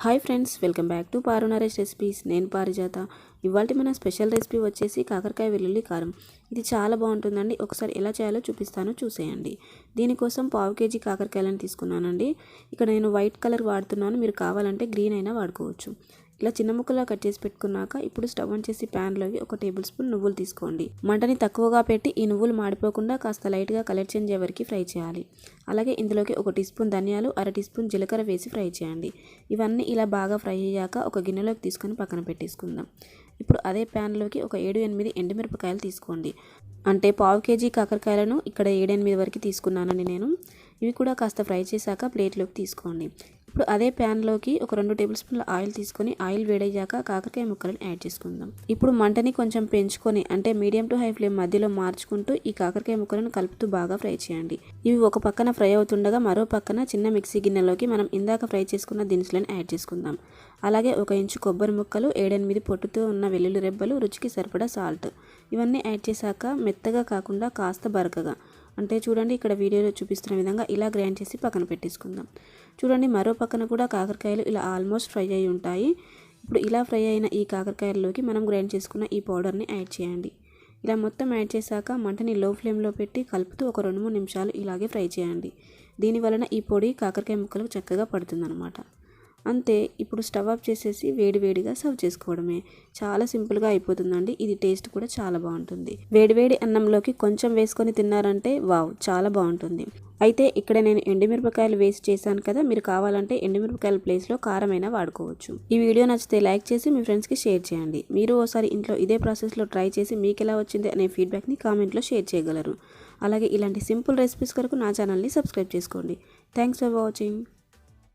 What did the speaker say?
Hi friends, welcome back to Paru Naresh recipes. నేను పారిజాత. ఇవాళ మన స్పెషల్ రెసిపీ వచ్చేసి కాకరకాయ వెల్లుల్లి కారం. ఇది చాలా బాగుంటుందండి. ఒకసారి ఎలా చేయాలో చూపిస్తాను, చూసేయండి. దీనికోసం పావు కేజీ కాకరకాయలను తీసుకున్నానండి. ఇక్కడ నేను వైట్ కలర్ వాడుతున్నాను, మీరు కావాలంటే గ్రీన్ అయినా వాడుకోవచ్చు. ఇలా చిన్న ముక్కలా కట్ చేసి పెట్టుకున్నాక ఇప్పుడు స్టవ్ ఆన్ చేసి ప్యాన్లోకి 1 టేబుల్ స్పూన్ నువ్వులు తీసుకోండి. మంటని తక్కువగా పెట్టి ఈ నువ్వులు మాడిపోకుండా కాస్త లైట్గా కలర్ చేంజ్ అయ్యే వరకు ఫ్రై చేయాలి. అలాగే ఇందులోకి 1 టీ స్పూన్ ధనియాలు, 1/2 టీ స్పూన్ జీలకర్ర వేసి ఫ్రై చేయండి. ఇవన్నీ ఇలా బాగా ఫ్రై అయ్యాక ఒక గిన్నెలోకి తీసుకొని పక్కన పెట్టేసుకుందాం. ఇప్పుడు అదే ప్యాన్లోకి ఒక 7-8 ఎండుమిరపకాయలు తీసుకోండి. అంటే పావు కేజీ కాకరకాయలను ఇక్కడ 7-8 వరకు తీసుకున్నానండి నేను. ఇవి కూడా కాస్త ఫ్రై చేశాక ప్లేట్లోకి తీసుకోండి. ఇప్పుడు అదే ప్యాన్లోకి ఒక 2 టేబుల్ స్పూన్ల ఆయిల్ తీసుకొని ఆయిల్ వేడయ్యాక కాకరకాయ ముక్కలను యాడ్ చేసుకుందాం. ఇప్పుడు మంటని కొంచెం పెంచుకొని అంటే మీడియం టు హై ఫ్లేమ్ మధ్యలో మార్చుకుంటూ ఈ కాకరకాయ ముక్కలను కలుపుతూ బాగా ఫ్రై చేయండి. ఇవి ఒక పక్కన ఫ్రై అవుతుండగా మరో పక్కన చిన్న మిక్సీ గిన్నెలోకి మనం ఇందాక ఫ్రై చేసుకున్న దినుసులను యాడ్ చేసుకుందాం. అలాగే 1 ఇంచు కొబ్బరి ముక్కలు, 7-8 పొట్టుతో ఉన్న వెల్లుల్లి రెబ్బలు, రుచికి సరిపడా సాల్ట్, ఇవన్నీ యాడ్ చేశాక మెత్తగా కాకుండా కాస్త బరకగా అంటే చూడండి ఇక్కడ వీడియోలో చూపిస్తున్న విధంగా ఇలా గ్రైండ్ చేసి పక్కన పెట్టేసుకుందాం. చూడండి మరో పక్కన కూడా కాకరకాయలు ఇలా ఆల్మోస్ట్ ఫ్రై అయి ఉంటాయి. ఇప్పుడు ఇలా ఫ్రై అయిన ఈ కాకరకాయల్లోకి మనం గ్రైండ్ చేసుకున్న ఈ పౌడర్ని యాడ్ చేయండి. ఇలా మొత్తం యాడ్ చేశాక మంటని లో ఫ్లేమ్లో పెట్టి కలుపుతూ ఒక 2-3 నిమిషాలు ఇలాగే ఫ్రై చేయండి. దీనివలన ఈ పొడి కాకరకాయ ముక్కలకు చక్కగా పడుతుందన్నమాట. అంతే. ఇప్పుడు స్టవ్ ఆఫ్ చేసేసి వేడివేడిగా సర్వ్ చేసుకోవడమే. చాలా సింపుల్గా అయిపోతుందండి. ఇది టేస్ట్ కూడా చాలా బాగుంటుంది. వేడివేడి అన్నంలోకి కొంచెం వేసుకొని తిన్నారంటే వావ్, చాలా బాగుంటుంది. అయితే ఇక్కడ నేను ఎండుమిరపకాయలు వేసి చేశాను కదా, మీరు కావాలంటే ఎండుమిరపకాయల ప్లేస్లో కారమైనా వాడుకోవచ్చు. ఈ వీడియో నచ్చితే లైక్ చేసి మీ ఫ్రెండ్స్కి షేర్ చేయండి. మీరు ఓసారి ఇంట్లో ఇదే ప్రాసెస్లో ట్రై చేసి మీకు ఎలా వచ్చింది అనే ఫీడ్బ్యాక్ని కామెంట్లో షేర్ చేయగలరు. అలాగే ఇలాంటి సింపుల్ రెసిపీస్ కొరకు నా ఛానల్ని సబ్స్క్రైబ్ చేసుకోండి. Thanks for watching.